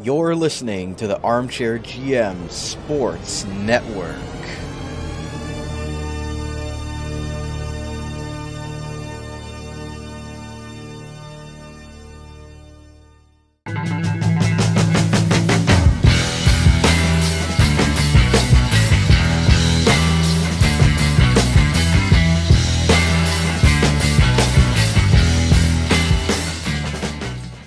You're listening to the Armchair GM Sports Network.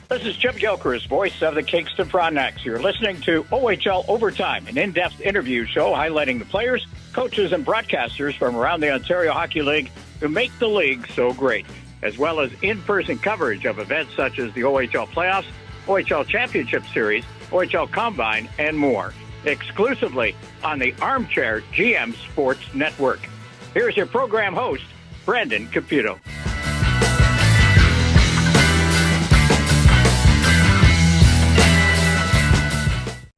This is Chip Gilchrist, voice of the Kingston Frontenacs. You're listening to OHL Overtime, an in-depth interview show highlighting the players, coaches, and broadcasters from around the Ontario Hockey League who make the league so great, as well as in-person coverage of events such as the OHL Playoffs, OHL Championship Series, OHL Combine, and more, exclusively on the Armchair GM Sports Network. Here's your program host, Brandon Caputo.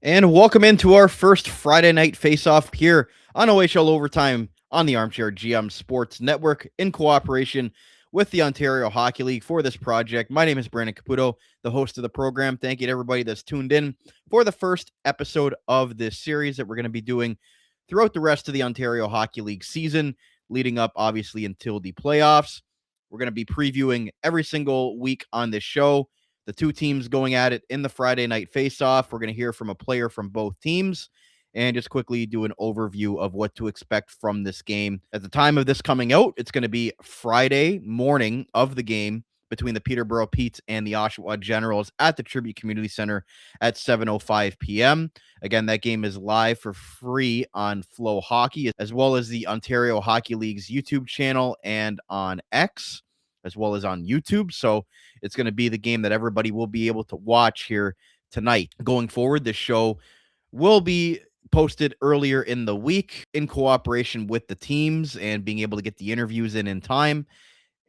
And welcome into our first Friday Night Faceoff here on OHL Overtime on the Armchair GM Sports Network in cooperation with the Ontario Hockey League for this project. My name is Brandon Caputo, the host of the program. Thank you to everybody that's tuned in for the first episode of this series that we're going to be doing throughout the rest of the Ontario Hockey League season, leading up obviously until the playoffs. We're going to be previewing every single week on this show the two teams going at it in the Friday Night Faceoff. We're going to hear from a player from both teams and just quickly do an overview of what to expect from this game. At the time of this coming out, it's going to be Friday morning of the game between the Peterborough Petes and the Oshawa Generals at the Tribute Community Center at 7:05 p.m. Again, that game is live for free on Flow Hockey, as well as the Ontario Hockey League's YouTube channel and on X, as well as on YouTube. So it's going to be the game that everybody will be able to watch here tonight. Going forward, this show will be posted earlier in the week in cooperation with the teams and being able to get the interviews in time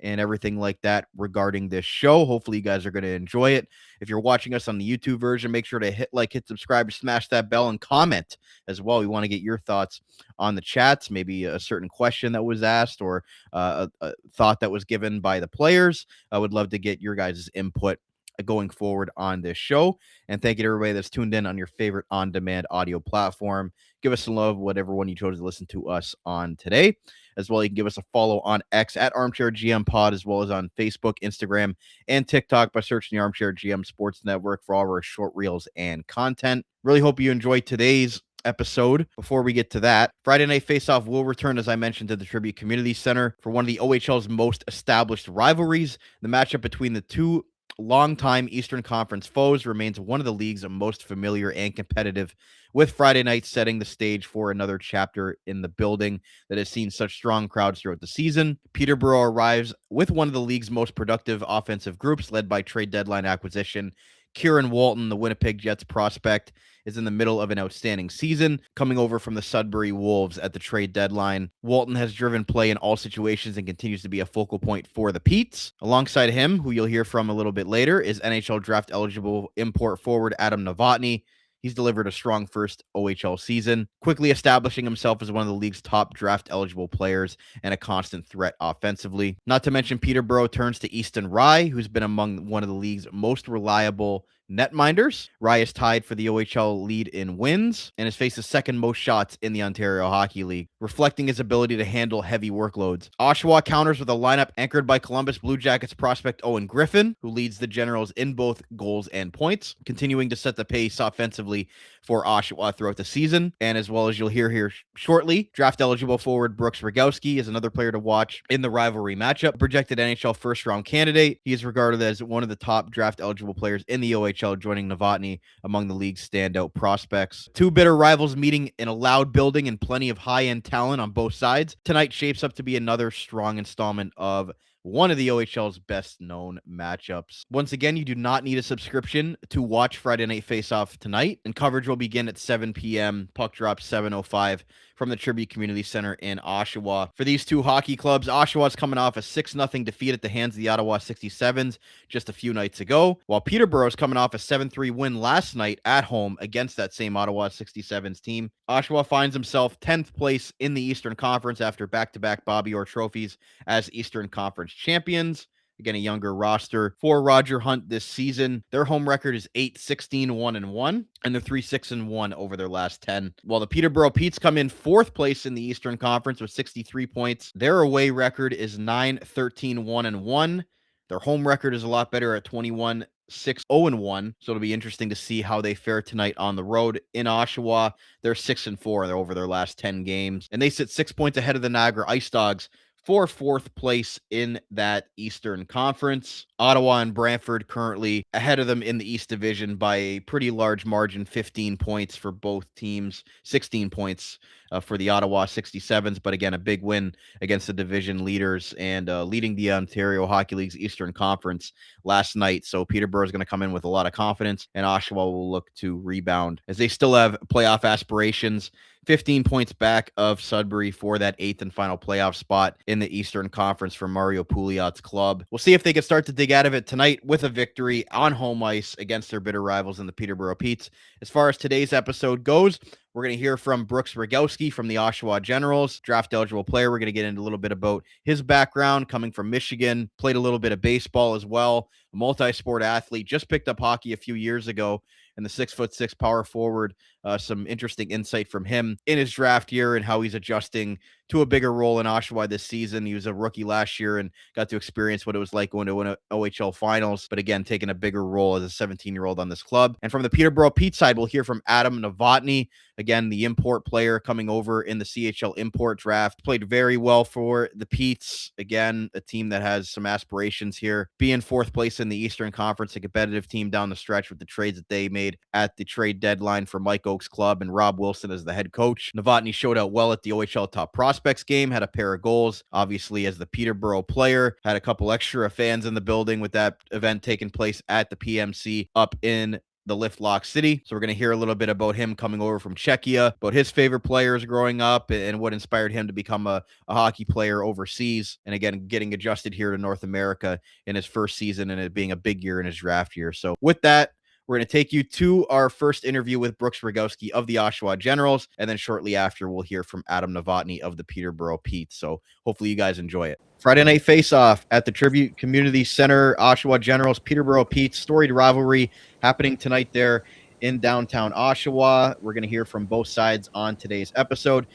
and everything like that regarding this show. Hopefully you guys are going to enjoy it. If you're watching us on the YouTube version, make sure to hit like, hit subscribe, smash that bell, and comment as well. We want to get your thoughts on the chats, maybe a certain question that was asked or a thought that was given by the players. I would love to get your guys' input going forward on this show. And thank you to everybody that's tuned in on your favorite on-demand audio platform. Give us some love, whatever one you chose to listen to us on today. As well, you can give us a follow on X at Armchair GM Pod, as well as on Facebook, Instagram, and TikTok by searching the Armchair GM Sports Network for all of our short reels and content. Really hope you enjoyed today's episode. Before we get to that, Friday Night Faceoff will return, as I mentioned, to the Tribute Community Center for one of the OHL's most established rivalries. The matchup between the two longtime Eastern Conference foes remains one of the league's most familiar and competitive, with Friday night setting the stage for another chapter in the building that has seen such strong crowds throughout the season. Peterborough arrives with one of the league's most productive offensive groups, led by trade deadline acquisition Kieran Walton, the Winnipeg Jets prospect, is in the middle of an outstanding season, coming over from the Sudbury Wolves at the trade deadline. Walton has driven play in all situations and continues to be a focal point for the Petes. Alongside him, who you'll hear from a little bit later, is NHL Draft Eligible import forward Adam Novotny. He's delivered a strong first OHL season, quickly establishing himself as one of the league's top draft-eligible players and a constant threat offensively. Not to mention, Peterborough turns to Easton Rye, who's been among one of the league's most reliable netminders. Rye is tied for the OHL lead in wins and has faced the second most shots in the Ontario Hockey League, reflecting his ability to handle heavy workloads. Oshawa counters with a lineup anchored by Columbus Blue Jackets prospect Owen Griffin, who leads the Generals in both goals and points, continuing to set the pace offensively for Oshawa throughout the season. And as well as you'll hear here shortly, draft-eligible forward Brooks Rogowski is another player to watch in the rivalry matchup. Projected NHL first-round candidate, he is regarded as one of the top draft-eligible players in the OHL, joining Novotny among the league's standout prospects. Two bitter rivals meeting in a loud building and plenty of high-end talent on both sides. Tonight shapes up to be another strong installment of one of the OHL's best-known matchups. Once again, you do not need a subscription to watch Friday Night Faceoff tonight, and coverage will begin at 7 p.m. Puck drop 7:05 from the Tribute Community Center in Oshawa. For these two hockey clubs, Oshawa's coming off a 6-0 defeat at the hands of the Ottawa 67s just a few nights ago, while Peterborough's coming off a 7-3 win last night at home against that same Ottawa 67s team. Oshawa finds himself 10th place in the Eastern Conference after back-to-back Bobby Orr trophies as Eastern Conference champions. Again, a younger roster for Roger Hunt this season. Their home record is 8-16-1-1, and they're 3-6-1 over their last 10. While the Peterborough Petes come in fourth place in the Eastern Conference with 63 points, their away record is 9-13-1-1. Their home record is a lot better at 21-6-0-1. So it'll be interesting to see how they fare tonight on the road in Oshawa. They're 6-4. They're over their last 10 games, and they sit 6 points ahead of the Niagara Ice Dogs for fourth place in that Eastern Conference. Ottawa and Brantford currently ahead of them in the East Division by a pretty large margin, 15 points for both teams, 16 points for the Ottawa 67s, but again, a big win against the division leaders and leading the Ontario Hockey League's Eastern Conference last night. So Peterborough is going to come in with a lot of confidence, and Oshawa will look to rebound as they still have playoff aspirations. 15 points back of Sudbury for that 8th and final playoff spot in the Eastern Conference for Mario Pouliot's club. We'll see if they can start to dig out of it tonight with a victory on home ice against their bitter rivals in the Peterborough Petes. As far as today's episode goes, we're going to hear from Brooks Rogowski from the Oshawa Generals, draft eligible player. We're going to get into a little bit about his background, coming from Michigan, played a little bit of baseball as well, a multi-sport athlete, just picked up hockey a few years ago, and the 6'6" power forward. Some interesting insight from him in his draft year and how he's adjusting to a bigger role in Oshawa this season. He was a rookie last year and got to experience what it was like going to an OHL finals, but again, taking a bigger role as a 17-year-old on this club. And from the Peterborough Pete side, we'll hear from Adam Novotny, again, the import player coming over in the CHL import draft. Played very well for the Petes. Again, a team that has some aspirations here. Being fourth place in the Eastern Conference, a competitive team down the stretch with the trades that they made at the trade deadline for Mike Oak's club and Rob Wilson as the head coach. Novotny showed out well at the OHL Top Prospects game, had a pair of goals. Obviously, as the Peterborough player, had a couple extra fans in the building with that event taking place at the PMC up in the Lift Lock City. So we're going to hear a little bit about him coming over from Czechia, about his favorite players growing up and what inspired him to become a hockey player overseas. And again, getting adjusted here to North America in his first season and it being a big year in his draft year. So with that, we're going to take you to our first interview with Brooks Rogowski of the Oshawa Generals, and then shortly after, we'll hear from Adam Novotny of the Peterborough Petes. So hopefully you guys enjoy it. Friday Night Faceoff at the Tribute Community Center, Oshawa Generals, Peterborough Petes, storied rivalry happening tonight there in downtown Oshawa. We're going to hear from both sides on today's episode.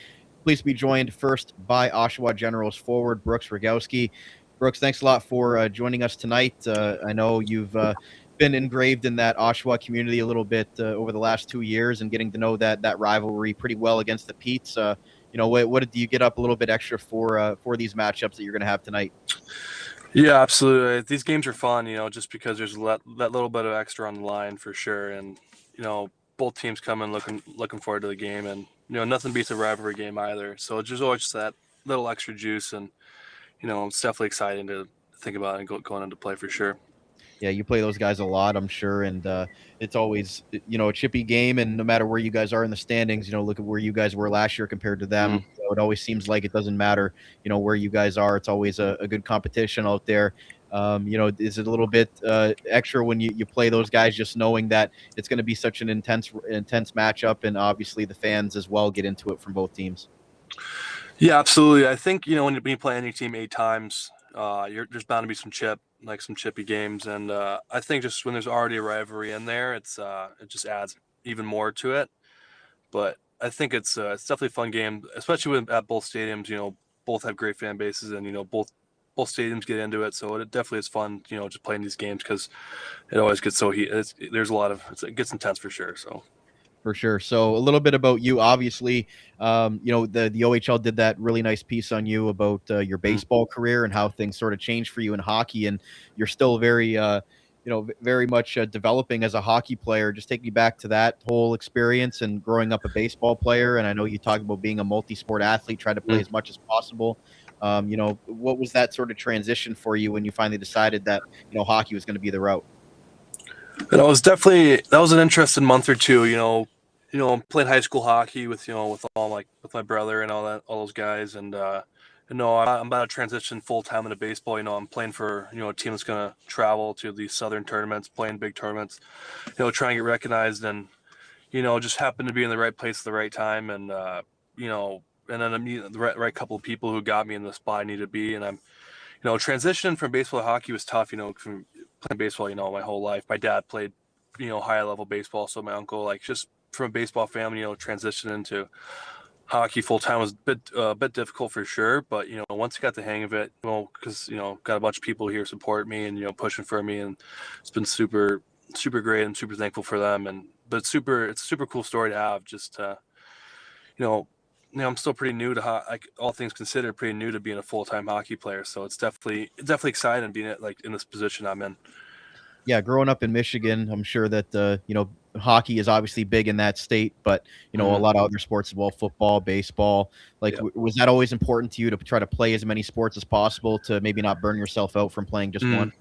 Please be joined first by Oshawa Generals forward Brooks Rogowski. Brooks, thanks a lot for joining us tonight. I know you've been engraved in that Oshawa community a little bit over the last 2 years and getting to know that rivalry pretty well against the Petes. What do you get up a little bit extra for these matchups that you're going to have tonight? Yeah, absolutely. These games are fun, just because there's that little bit of extra on the line for sure. And, both teams come in looking forward to the game, and, nothing beats a rivalry game either. So there's always just that little extra juice, and, it's definitely exciting to think about and going into play for sure. Yeah, you play those guys a lot, I'm sure, and it's always, a chippy game, and no matter where you guys are in the standings, look at where you guys were last year compared to them. Mm-hmm. So it always seems like it doesn't matter, where you guys are. It's always a good competition out there. Is it a little bit extra when you play those guys, just knowing that it's going to be such an intense matchup, and obviously the fans as well get into it from both teams? Yeah, absolutely. I think, when you play any team 8 times, there's bound to be some chippy games. And I think just when there's already a rivalry in there, it just adds even more to it. But I think it's definitely a fun game, especially at both stadiums. Both have great fan bases, and, both stadiums get into it. So it definitely is fun, just playing these games, because it always gets so heated. It gets intense for sure. So. For sure. So a little bit about you, obviously, the OHL did that really nice piece on you about your baseball career and how things sort of changed for you in hockey. And you're still very, very much developing as a hockey player. Just take me back to that whole experience and growing up a baseball player. And I know you talked about being a multi-sport athlete, try to play as much as possible. What was that sort of transition for you when you finally decided that, hockey was going to be the route? And that was an interesting month or two, playing high school hockey with my brother and all those guys. And, I'm about to transition full time into baseball. I'm playing for, a team that's going to travel to these southern tournaments, playing big tournaments, trying to get recognized, and, just happen to be in the right place at the right time. And, and then I'm meeting the right couple of people who got me in the spot I need to be. And I'm, transitioning from baseball to hockey was tough. From playing baseball, my whole life. My dad played, higher level baseball. So my uncle, like, just from a baseball family, transitioning into hockey full time was a bit difficult for sure. But, once I got the hang of it, because, got a bunch of people here support me and, pushing for me. And it's been super, super great. I'm super thankful for them. But it's a super cool story to have, just I'm still pretty new to like, all things considered, pretty new to being a full-time hockey player. So it's definitely exciting being in this position I'm in. Yeah, growing up in Michigan, I'm sure that hockey is obviously big in that state, but a lot of other sports as well, football, baseball. Like, was that always important to you to try to play as many sports as possible to maybe not burn yourself out from playing just one?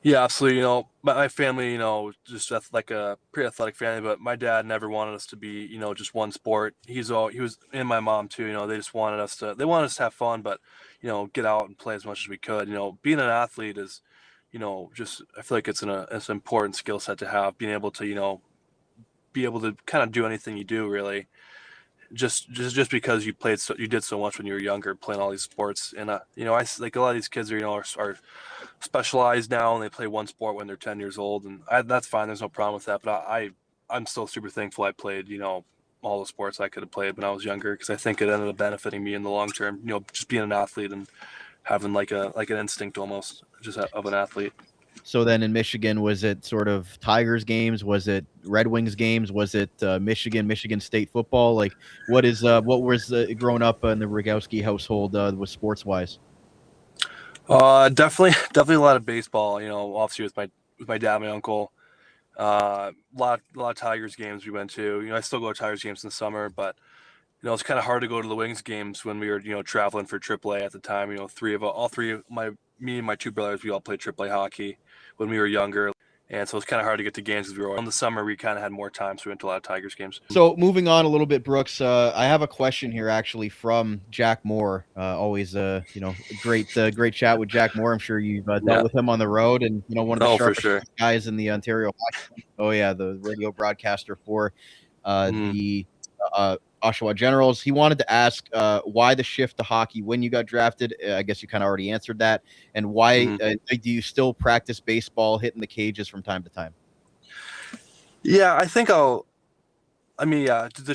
Yeah, absolutely. My family, just like a pretty athletic family, but my dad never wanted us to be, just one sport. He was, and my mom too, they just wanted us to have fun, but, get out and play as much as we could. Being an athlete is, just, I feel like it's an important skill set to have, being able to, be able to kind of do anything you do, really. Just because you did so much when you were younger, playing all these sports. And I like, a lot of these kids are specialized now, and they play one sport when they're 10 years old, and that's fine. There's no problem with that. But I'm still super thankful I played all the sports I could have played when I was younger, because I think it ended up benefiting me in the long term. Just being an athlete and having like an instinct almost just of an athlete. So then in Michigan, was it sort of Tigers games? Was it Red Wings games? Was it Michigan State football? Like, what was growing up in the Rogowski household with sports wise? Definitely a lot of baseball. Obviously with my dad, my uncle. A lot of Tigers games we went to. I still go to Tigers games in the summer, but it's kind of hard to go to the Wings games when we were traveling for AAA at the time. Me and my two brothers, we all played AAA hockey when we were younger. And so it's kind of hard to get to games because we were in the summer. We kind of had more time, so we went to a lot of Tigers games. So moving on a little bit, Brooks, I have a question here actually from Jack Moore. Always, great chat with Jack Moore. I'm sure you've dealt with him on the road, and one of the sharpest guys in the Ontario. Oh yeah, the radio broadcaster for the Oshawa Generals. He wanted to ask why the shift to hockey when you got drafted. I guess you kind of already answered that. And why do you still practice baseball, hitting the cages from time to time? Yeah, I think the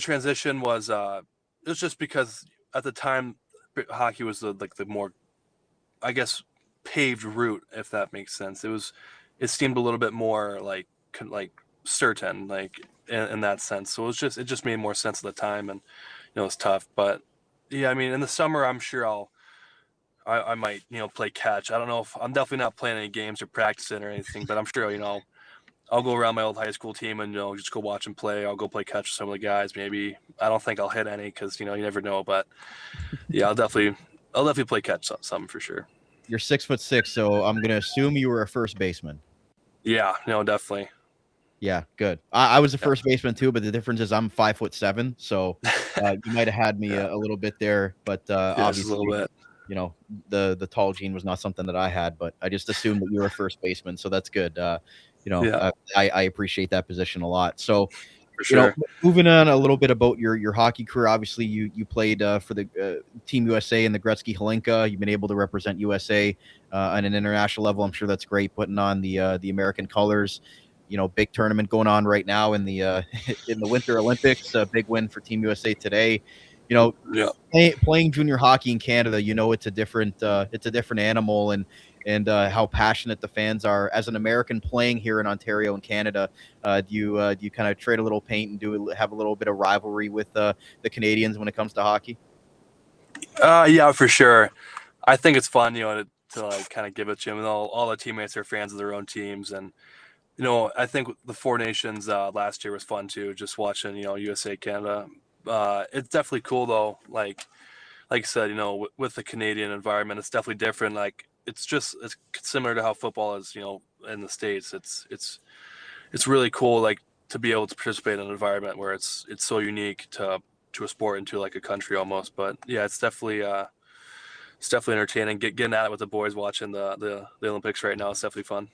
transition was it was just because at the time hockey was the more, I guess, paved route, if that makes sense. It seemed a little bit more like certain, like in that sense. So it just made more sense at the time, and it was tough. But yeah, in the summer I'm sure I might play catch. I don't know if I'm definitely not playing any games or practicing or anything, but I'm sure I'll go around my old high school team and just go watch and play. I'll go play catch with some of the guys. Maybe I don't think I'll hit any because you never know. But yeah, I'll definitely play catch some for sure. You're 6'6", so I'm gonna assume you were a first baseman. Yeah, definitely. Yeah, good. I was a first baseman too, but the difference is I'm 5'7", so you might have had me a little bit there. But obviously, a little bit. The tall gene was not something that I had, but I just assumed that you were a first baseman, so that's good. I appreciate that position a lot. So, for sure. Moving on a little bit about your hockey career. Obviously, you played for the Team USA and the Gretzky Holinka. You've been able to represent USA on an international level. I'm sure that's great, putting on the American colors. Big tournament going on right now in the in the Winter Olympics. A big win for Team USA today. Playing junior hockey in Canada, it's a different animal, and how passionate the fans are. As an American playing here in Ontario and Canada, do you kind of trade a little paint and have a little bit of rivalry with the Canadians when it comes to hockey? Yeah, for sure. I think it's fun, to like kind of give it to them. And all the teammates are fans of their own teams, and I think the Four Nations last year was fun too. Just watching, USA Canada. It's definitely cool though. Like I said, with the Canadian environment, it's definitely different. Like it's similar to how football is, in the States. It's really cool, like to be able to participate in an environment where it's so unique to a sport and to like a country almost. But yeah, it's definitely entertaining. Getting at it with the boys watching the Olympics right now. It's definitely fun.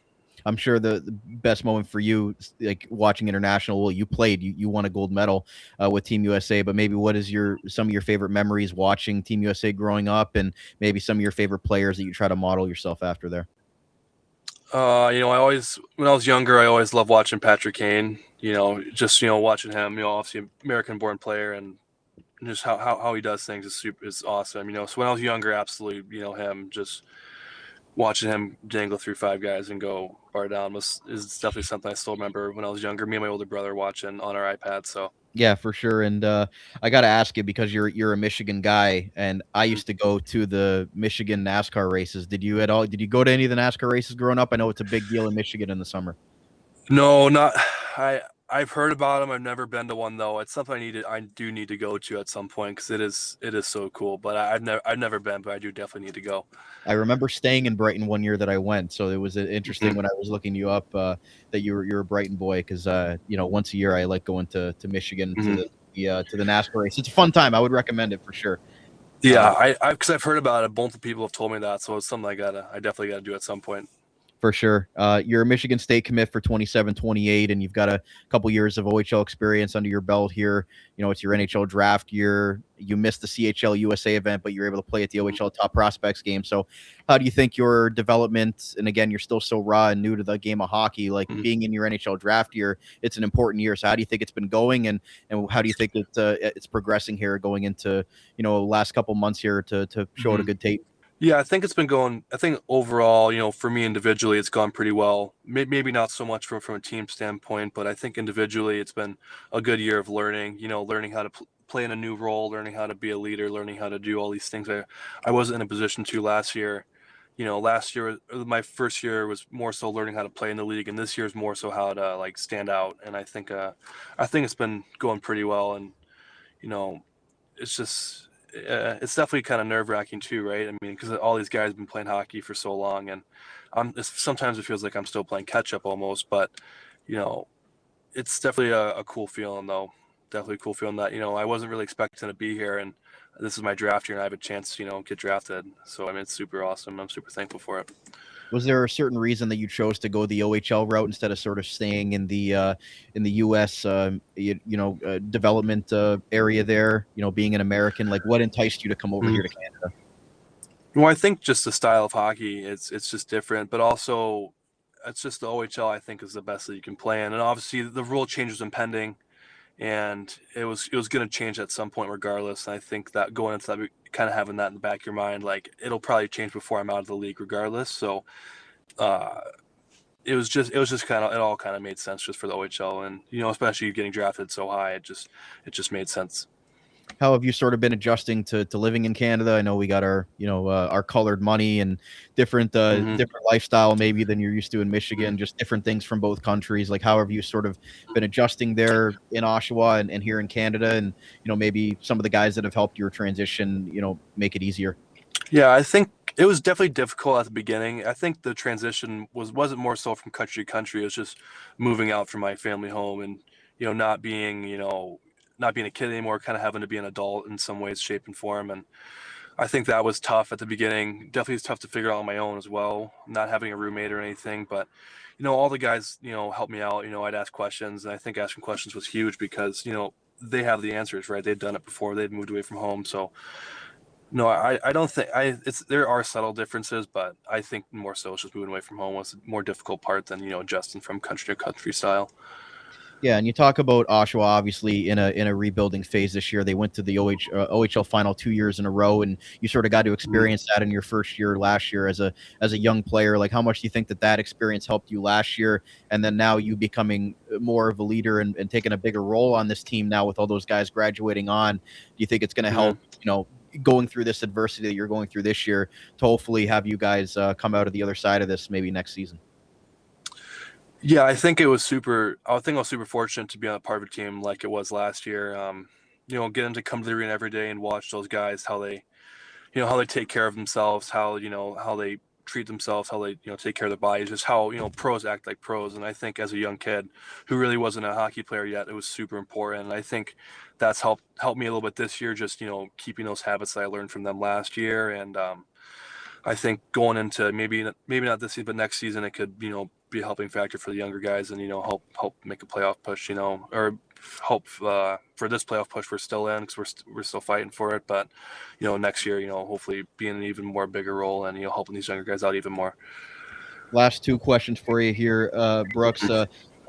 I'm sure the best moment for you, like watching international, well, you won a gold medal with Team USA, but maybe what is some of your favorite memories watching Team USA growing up, and maybe some of your favorite players that you try to model yourself after there? When I was younger, I always loved watching Patrick Kane, watching him, obviously American-born player, and just how he does things is awesome. So when I was younger, absolutely, him just watching him dangle through five guys and go bar down is definitely something I still remember when I was younger. Me and my older brother watching on our iPad. So Yeah, for sure. And I got to ask you, because you're a Michigan guy, and I used to go to the Michigan NASCAR races. Did you go to any of the NASCAR races growing up? I know it's a big deal in Michigan in the summer. no, not I've heard about them. I've never been to one though. It's something I do need to go to at some point because it is so cool. But I've never been, but I do definitely need to go. I remember staying in Brighton one year that I went, so it was interesting Mhm. when I was looking you up that you're a Brighton boy, because once a year I like going to Michigan Mhm. to the NASCAR race. It's a fun time. I would recommend it for sure. Yeah, because I've heard about it. Multiple people have told me that, so it's something I definitely gotta do at some point. For sure. You're a Michigan State commit for 27, 28, and you've got a couple years of OHL experience under your belt here. It's your NHL draft year. You missed the CHL USA event, but you're able to play at the OHL Top Prospects game. So how do you think your development, and again, you're still so raw and new to the game of hockey, like Mhm. being in your NHL draft year, it's an important year. So how do you think it's been going, and how do you think it's progressing here going into, last couple months here to show it a Mhm. good tape? Yeah, I think it's been going. I think overall, for me individually, it's gone pretty well. Maybe not so much from a team standpoint, but I think individually, it's been a good year of learning. Learning how to play in a new role, learning how to be a leader, learning how to do all these things I wasn't in a position to last year. Last year, my first year was more so learning how to play in the league, and this year is more so how to like stand out. And I think it's been going pretty well, and you know, it's just it's definitely kind of nerve wracking too, right? I mean, because all these guys have been playing hockey for so long, and sometimes it feels like I'm still playing catch up almost. But you know, it's definitely a cool feeling though. Definitely a cool feeling that I wasn't really expecting to be here, and this is my draft year, and I have a chance to get drafted. So I mean, it's super awesome. I'm super thankful for it. Was there a certain reason that you chose to go the OHL route instead of sort of staying in the US development area there? Being an American, like what enticed you to come over Mhm. here to Canada? Well, I think just the style of hockey, it's just different, but also it's just the OHL I think is the best that you can play in. And obviously the rule change was impending, and it was going to change at some point regardless. And I think that going into that, kind of having that in the back of your mind, like it'll probably change before I'm out of the league regardless. So uh, it was just kind of, it all kind of made sense just for the OHL, and especially getting drafted so high, it just made sense. How have you sort of been adjusting to living in Canada? I know we got our colored money and Hmm. different lifestyle maybe than you're used to in Michigan, just different things from both countries. Like how have you sort of been adjusting there in Oshawa and here in Canada, and maybe some of the guys that have helped your transition, make it easier? Yeah, I think it was definitely difficult at the beginning. I think the transition wasn't more so from country to country. It was just moving out from my family home and not being a kid anymore, kind of having to be an adult in some ways, shape and form. And I think that was tough at the beginning. Definitely was tough to figure out on my own as well, not having a roommate or anything. But all the guys helped me out. I'd ask questions, and I think asking questions was huge because they have the answers, right? They'd done it before. They'd moved away from home, so no, I don't think there are subtle differences, but I think more so it's just moving away from home was the more difficult part than adjusting from country to country style. Yeah, and you talk about Oshawa obviously in a rebuilding phase this year. They went to the OHL final 2 years in a row, and you sort of got to Mhm. experience that in your first year last year as a young player. Like, how much do you think that experience helped you last year, and then now you becoming more of a leader and taking a bigger role on this team now with all those guys graduating on? Do you think it's going to Mhm. help? Going through this adversity that you're going through this year to hopefully have you guys come out of the other side of this maybe next season? Yeah, I think it was super. I think I was super fortunate to be on a part of a team like it was last year. Getting to come to the arena every day and watch those guys how they take care of themselves, how they treat themselves, how they take care of their bodies, just how pros act like pros. And I think as a young kid who really wasn't a hockey player yet, it was super important. And I think that's helped me a little bit this year, just keeping those habits that I learned from them last year. And I think going into maybe not this season, but next season, it could be a helping factor for the younger guys and, help make a playoff push, or hope for this playoff push we're still in because we're still fighting for it. But, next year, hopefully be in an even more bigger role and, helping these younger guys out even more. Last two questions for you here, Brooks.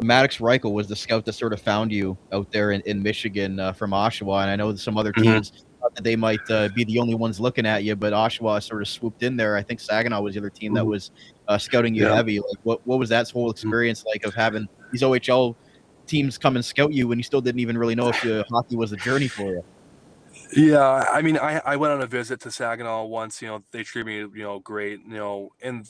Maddox Reichel was the scout that sort of found you out there in Michigan from Oshawa. And I know some other teams thought that they might be the only ones looking at you, but Oshawa sort of swooped in there. I think Saginaw was the other team that was scouting you heavy. Like, what was that whole experience like of having these OHL teams come and scout you when you still didn't even really know if hockey was a journey for you? Yeah, I mean, I went on a visit to Saginaw once. They treated me, great. And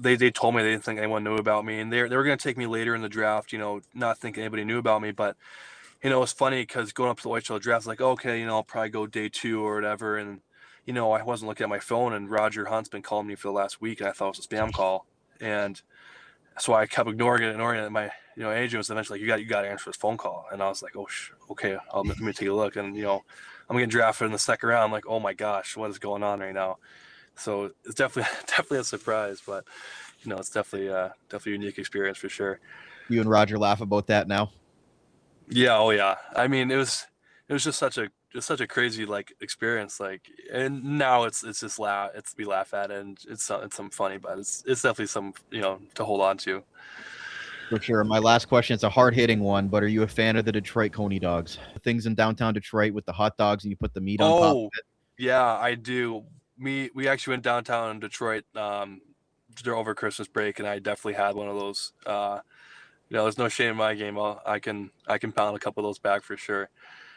they told me they didn't think anyone knew about me, and they were going to take me later in the draft. Not thinking anybody knew about me, but it was funny because going up to the OHL draft, like, okay, I'll probably go day 2 or whatever, and I wasn't looking at my phone, and Roger Hunt's been calling me for the last week, and I thought it was a spam call, and so I kept ignoring it. And my agent was eventually like, you got to answer this phone call, and I was like, okay, let me take a look, and I'm getting drafted in the second round. I'm like, oh my gosh, what is going on right now? So it's definitely a surprise, but it's definitely a unique experience for sure. You and Roger laugh about that now? Yeah, oh yeah. I mean, it was just such a crazy experience. And now it's we laugh at it, and it's something funny, but it's definitely some to hold on to. For sure. My last question, it's a hard-hitting one, but are you a fan of the Detroit Coney dogs? Things in downtown Detroit with the hot dogs and you put the meat on top of it? Yeah, I do. We actually went downtown in Detroit over Christmas break, and I definitely had one of those. There's no shame in my game. I can pound a couple of those back for sure.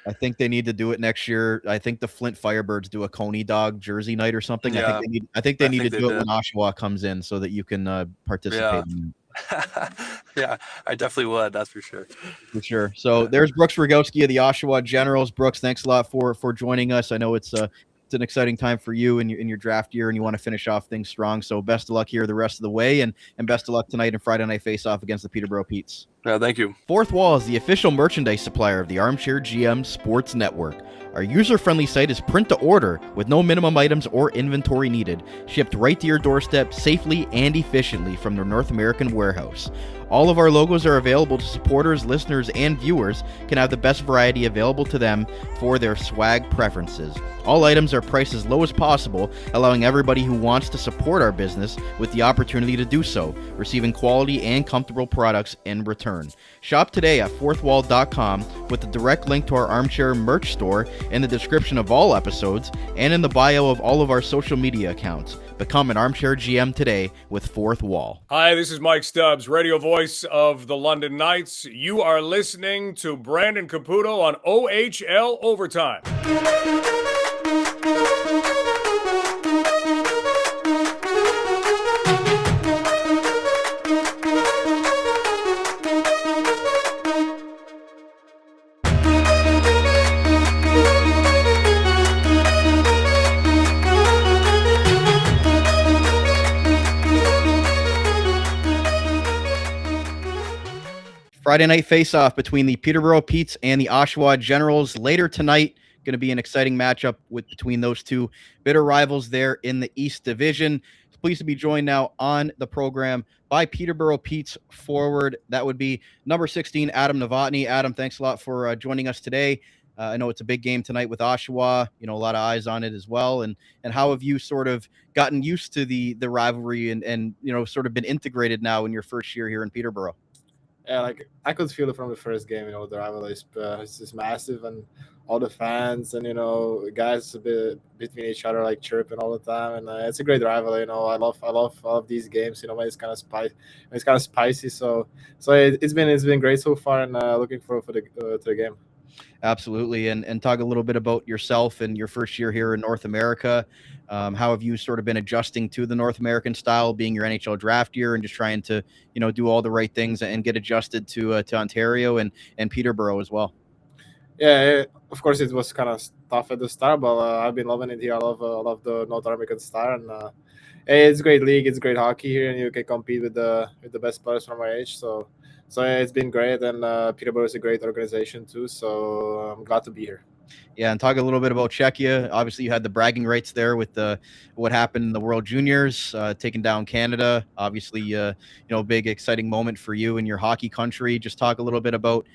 I think they need to do it next year. I think the Flint Firebirds do a Coney dog jersey night or something. Yeah, I think they need to do it when Oshawa comes in so that you can participate. Yeah. Yeah, I definitely would. That's for sure. For sure. So there's Brooks Rogowski of the Oshawa Generals. Brooks, thanks a lot for joining us. I know it's an exciting time for you in your draft year, and you want to finish off things strong. So best of luck here the rest of the way, and best of luck tonight in Friday Night Faceoff against the Peterborough Petes. Yeah, thank you. Fourth Wall is the official merchandise supplier of the Armchair GM Sports Network. Our user-friendly site is print to order with no minimum items or inventory needed, shipped right to your doorstep safely and efficiently from the North American warehouse. All of our logos are available to supporters, listeners, and viewers can have the best variety available to them for their swag preferences. All items are priced as low as possible, allowing everybody who wants to support our business with the opportunity to do so, receiving quality and comfortable products in return. Shop today at fourthwall.com with the direct link to our Armchair merch store in the description of all episodes and in the bio of all of our social media accounts. Become an Armchair GM today with Fourth Wall. Hi, this is Mike Stubbs, radio voice of the London Knights. You are listening to Brandon Caputo on OHL Overtime. Friday Night Faceoff between the Peterborough Petes and the Oshawa Generals later tonight. Going to be an exciting matchup between those two bitter rivals there in the East Division. Pleased to be joined now on the program by Peterborough Petes forward. That would be number 16, Adam Novotny. Adam, thanks a lot for joining us today. I know it's a big game tonight with Oshawa. A lot of eyes on it as well. And how have you sort of gotten used to the rivalry and sort of been integrated now in your first year here in Peterborough? Yeah, I could feel it from the first game. The rivalry is massive, and all the fans and guys between each other chirping all the time, and it's a great rivalry. I love all of these games. When it's kind of spicy. So it's been great so far, and looking forward to the game. Absolutely. And talk a little bit about yourself and your first year here in North America. How have you sort of been adjusting to the North American style, being your NHL draft year, and just trying to, do all the right things and get adjusted to Ontario and Peterborough as well? Yeah, of course it was kind of tough at the start, but I've been loving it here. I love the North American style, and it's a great league. It's great hockey here, and you can compete with the best players from our age. So it's been great, and Peterborough is a great organization too. So I'm glad to be here. Yeah, and talk a little bit about Czechia. Obviously, you had the bragging rights there with what happened in the World Juniors, taking down Canada. Obviously, big exciting moment for you and your hockey country. Just talk a little bit about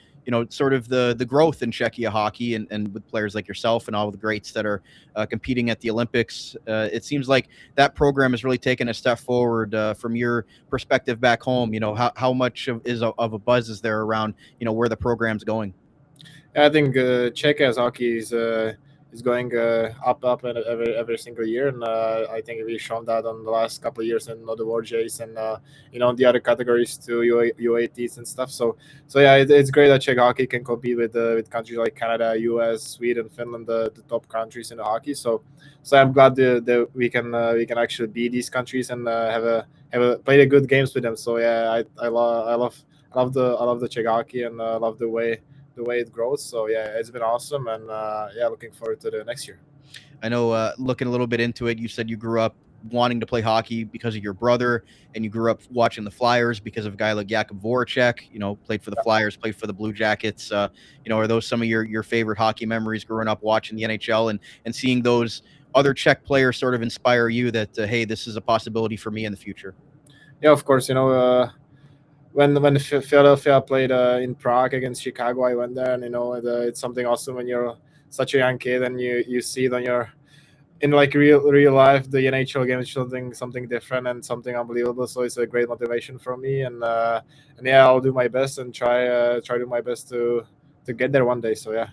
sort of the growth in Czechia hockey and with players like yourself and all the greats that are competing at the Olympics. It seems like that program has really taken a step forward from your perspective back home. How much of a buzz is there around where the program's going? I think Czechia's hockey is going up and every single year, and I think we've shown that on the last couple of years in the World Jays and the other categories too, U18s and stuff. So yeah, it's great that Czech hockey can compete with countries like Canada, US, Sweden, Finland, the top countries in the hockey. So I'm glad that we can actually beat these countries and play the good games with them. So yeah, I love the Czech hockey and love the way it grows. So yeah, it's been awesome, and looking forward to the next year. I know, looking a little bit into it, you said you grew up wanting to play hockey because of your brother, and you grew up watching the Flyers because of a guy like Jakub Voracek, played for the Flyers, played for the Blue Jackets. Are those some of your favorite hockey memories growing up watching the NHL and seeing those other Czech players sort of inspire you that, hey, this is a possibility for me in the future? Yeah, of course. When Philadelphia played in Prague against Chicago, I went there, and it's something awesome when you're such a young kid and you see it on in like real life. The NHL game is something different and something unbelievable. So it's a great motivation for me, and yeah, I'll do my best and try do my best to get there one day. So yeah.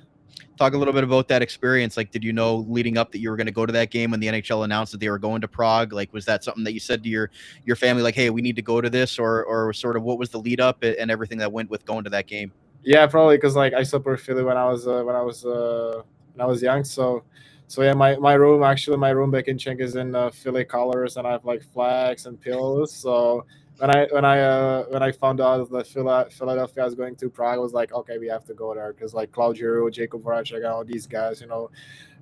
Talk a little bit about that experience. Like, did you know leading up that you were going to go to that game when the NHL announced that they were going to Prague? Like, was that something that you said to your family, like, hey, we need to go to this, or sort of what was the lead up and everything that went with going to that game? Yeah, probably because like I support Philly when I was young. So yeah, my room back in Czech is in Philly colors, and I have like flags and pillows. So when I found out that Philadelphia is going to Prague, I was like, okay, we have to go there because like Claude Giroux, Jakub Voracek, and all these guys,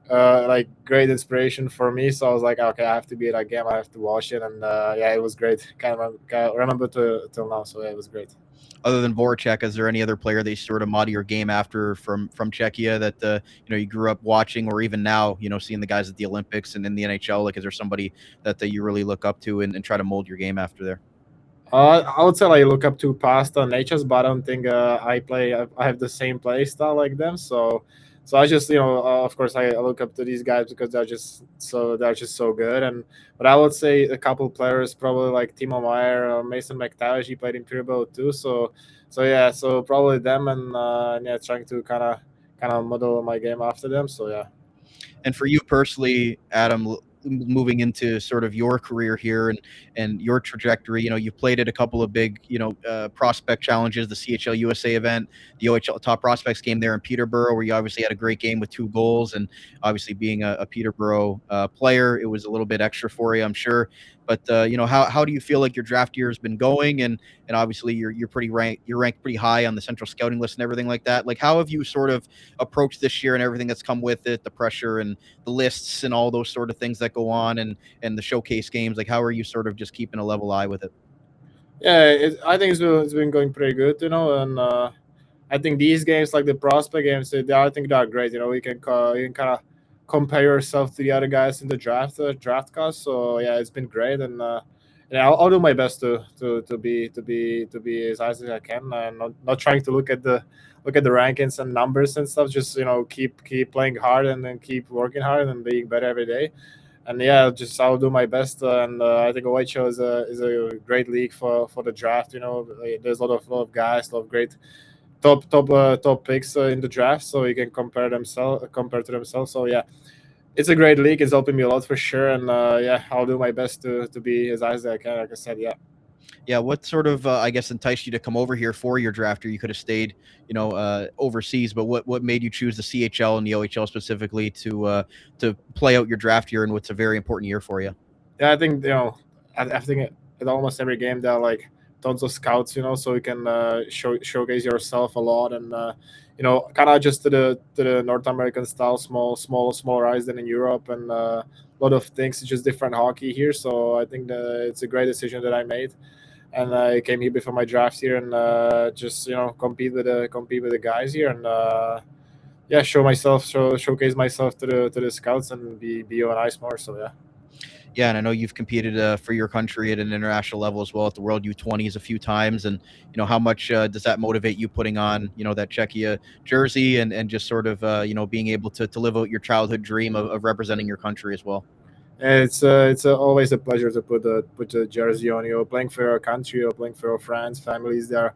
like great inspiration for me. So I was like, okay, I have to be at that game. I have to watch it, and yeah, it was great. Kind of remember till now. So yeah, it was great. Other than Voracek, is there any other player that you sort of model your game after from Czechia that you grew up watching, or even now seeing the guys at the Olympics and in the NHL? Like, is there somebody that you really look up to and try to mold your game after there? I would say I look up to Pasta and Natures, but I don't think I have the same play style like them. So I just of course I look up to these guys because they're just so good. But I would say a couple players probably like Timo Meyer or Mason McTavish. He played in Peterborough too. So yeah, so probably them, and yeah, trying to kind of model my game after them. So yeah. And for you personally, Adam, moving into sort of your career here and your trajectory, you've played at a couple of big, prospect challenges, the CHL USA event, the OHL Top Prospects game there in Peterborough, where you obviously had a great game with 2 goals. And obviously being a Peterborough player, it was a little bit extra for you, I'm sure. But how do you feel like your draft year has been going? And obviously you're ranked pretty high on the central scouting list and everything like that. Like, how have you sort of approached this year and everything that's come with it, the pressure and the lists and all those sort of things that go on and the showcase games? Like, how are you sort of just keeping a level eye with it? Yeah, I think it's been going pretty good, and I think these games, like the prospect games, I think they're great. You can kind of compare yourself to the other guys in the draft class. So yeah, it's been great, and yeah, I'll do my best to be as high as I can, and not trying to look at the rankings and numbers and stuff. Just keep playing hard and then keep working hard and being better every day. And yeah, just I'll do my best. And I think OHL is a great league for the draft. There's a lot of guys, a lot of great top picks in the draft, so you can compare to themselves. So yeah, it's a great league. It's helping me a lot for sure. And yeah, I'll do my best to be as high as I can. Like I said, yeah. Yeah, what sort of I guess enticed you to come over here for your draft? Or you could have stayed, overseas, but what made you choose the CHL and the OHL specifically to play out your draft year and what's a very important year for you? Yeah, I think I think at almost every game there are like tons of scouts, so you can showcase yourself a lot, and kind of just to the North American style, smaller ice than in Europe, and a lot of things. It's just different hockey here, so I think it's a great decision that I made. And I came here before my draft here, and just compete with the guys here, and showcase myself to the scouts and be on ice more. So Yeah, and I know you've competed for your country at an international level as well at the World U20s a few times. And, how much does that motivate you putting on, that Czechia jersey and just sort of, being able to live out your childhood dream of representing your country as well? It's always a pleasure to put the jersey on. Playing for our country or playing for our friends, families. They're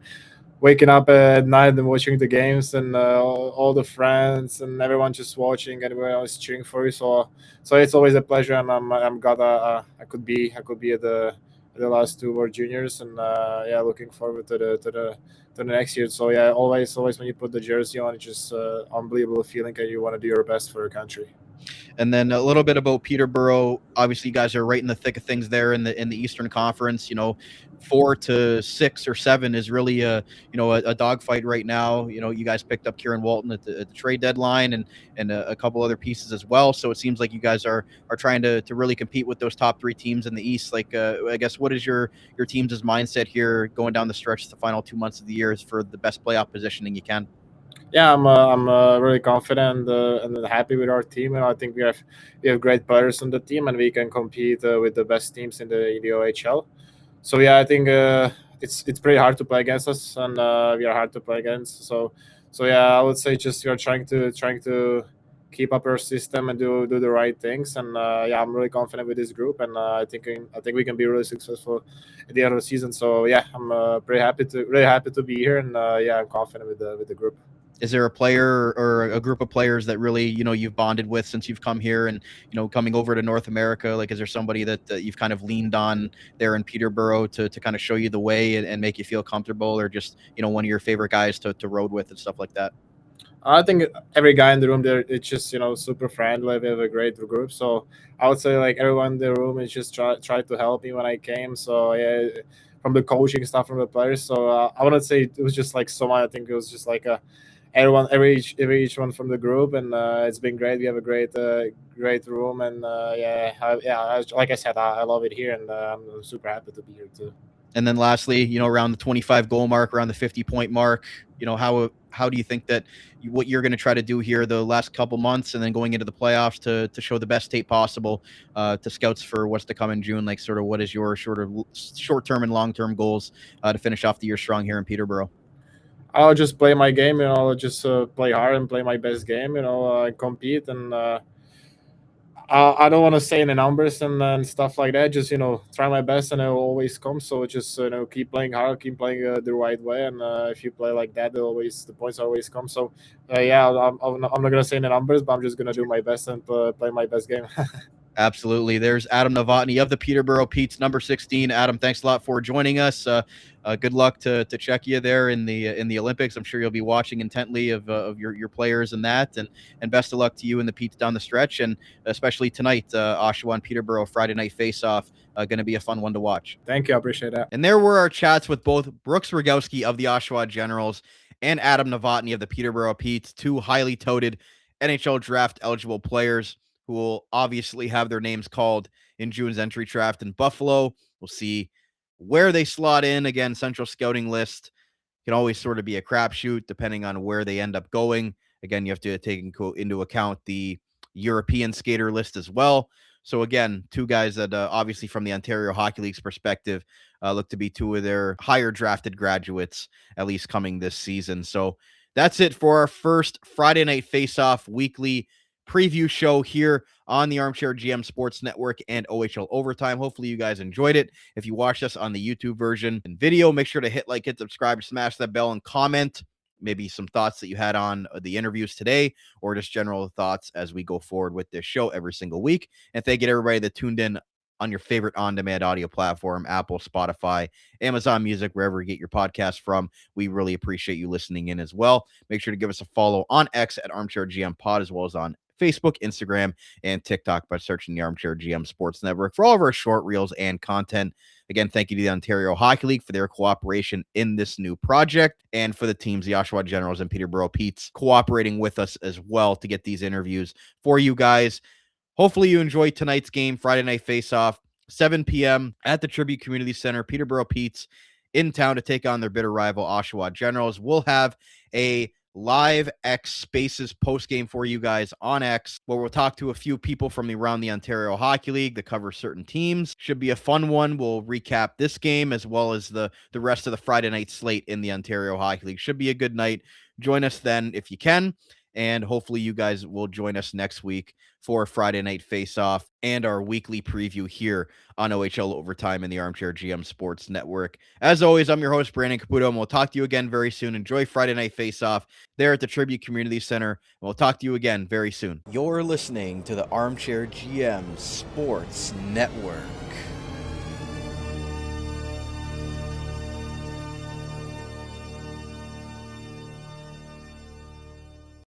waking up at night and watching the games, and all the friends and everyone just watching, and everyone else cheering for you. So it's always a pleasure, and I'm glad I could be at the last two World Juniors, and looking forward to the next year. So always when you put the jersey on, it's just unbelievable feeling, and you want to do your best for your country. And then a little bit about Peterborough. Obviously, you guys are right in the thick of things there in the Eastern Conference. 4 to 6 or 7 is really a dogfight right now. You guys picked up Kieran Walton at the trade deadline and a couple other pieces as well. So it seems like you guys are trying to really compete with those top 3 teams in the East. Like, I guess, what is your team's mindset here going down the stretch, the final 2 months of the year, is for the best playoff positioning you can? Yeah, I'm really confident and happy with our team, and I think we have great players on the team, and we can compete with the best teams in the OHL. So I think it's pretty hard to play against us, and we are hard to play against. So I would say just we are trying to keep up our system and do the right things, and I'm really confident with this group, and I think we can be really successful at the end of the season. So I'm pretty happy to be here, and I'm confident with the group. Is there a player or a group of players that really, you've bonded with since you've come here and, coming over to North America? Like, is there somebody that you've kind of leaned on there in Peterborough to kind of show you the way and make you feel comfortable, or just, one of your favorite guys to road with and stuff like that? I think every guy in the room there, it's just, super friendly. We have a great group. So I would say like everyone in the room is just try to help me when I came. So from the coaching stuff, from the players. So I wouldn't say it was just like someone. I think it was just like each one from the group, and it's been great. We have a great room, and like I said, I love it here, and I'm super happy to be here too. And then lastly, around the 25 goal mark, around the 50-point mark, how do you think that what you're going to try to do here the last couple months and then going into the playoffs to show the best tape possible to scouts for what's to come in June? Like, sort of what is your sort of short-term and long-term goals to finish off the year strong here in Peterborough? I'll just play my game, I'll just play hard and play my best game, compete, and I don't want to say any numbers and stuff like that. Just try my best, and it will always come. So just keep playing hard, keep playing the right way, and if you play like that, the points always come. So I'm not gonna say any numbers, but I'm just gonna do my best and play my best game. Absolutely. There's Adam Novotny of the Peterborough Petes, number 16. Adam, thanks a lot for joining us. Good luck to Czechia there in the Olympics. I'm sure you'll be watching intently of your players and that, and best of luck to you and the Petes down the stretch, and especially tonight, Oshawa and Peterborough Friday Night Faceoff. Going to be a fun one to watch. Thank you. I appreciate that. And there were our chats with both Brooks Rogowski of the Oshawa Generals and Adam Novotny of the Peterborough Petes, 2 highly touted NHL Draft eligible players who will obviously have their names called in June's entry draft in Buffalo. We'll see where they slot in. Again, central scouting list can always sort of be a crapshoot depending on where they end up going. Again, you have to take into account the European skater list as well. So again, 2 guys that obviously from the Ontario Hockey League's perspective look to be 2 of their higher drafted graduates, at least coming this season. So that's it for our first Friday Night Faceoff weekly preview show here on the Armchair GM Sports Network and OHL Overtime. Hopefully you guys enjoyed it. If you watched us on the YouTube version and video, make sure to hit like, hit subscribe, smash that bell, and comment maybe some thoughts that you had on the interviews today, or just general thoughts as we go forward with this show every single week. And thank you to everybody that tuned in on your favorite on-demand audio platform, Apple, Spotify, Amazon Music, wherever you get your podcast from. We really appreciate you listening in as well. Make sure to give us a follow on X at Armchair GM Pod, as well as on Facebook, Instagram, and TikTok by searching the Armchair GM Sports Network for all of our short reels and content. Again, thank you to the Ontario Hockey League for their cooperation in this new project, and for the teams, the Oshawa Generals and Peterborough Petes, cooperating with us as well to get these interviews for you guys. Hopefully you enjoyed tonight's game, Friday Night Faceoff, 7 p.m. at the Tribute Community Center. Peterborough Petes in town to take on their bitter rival, Oshawa Generals. We'll have a live X Spaces post-game for you guys on X, where we'll talk to a few people from around the Ontario Hockey League that cover certain teams. Should be a fun one. We'll recap this game as well as the rest of the Friday night slate in the Ontario Hockey League. Should be a good night. Join us then if you can. And hopefully you guys will join us next week for Friday Night Faceoff and our weekly preview here on OHL Overtime in the Armchair GM Sports Network. As always, I'm your host, Brandon Caputo, and we'll talk to you again very soon. Enjoy Friday Night Faceoff there at the Tribute Community Center. And we'll talk to you again very soon. You're listening to the Armchair GM Sports Network.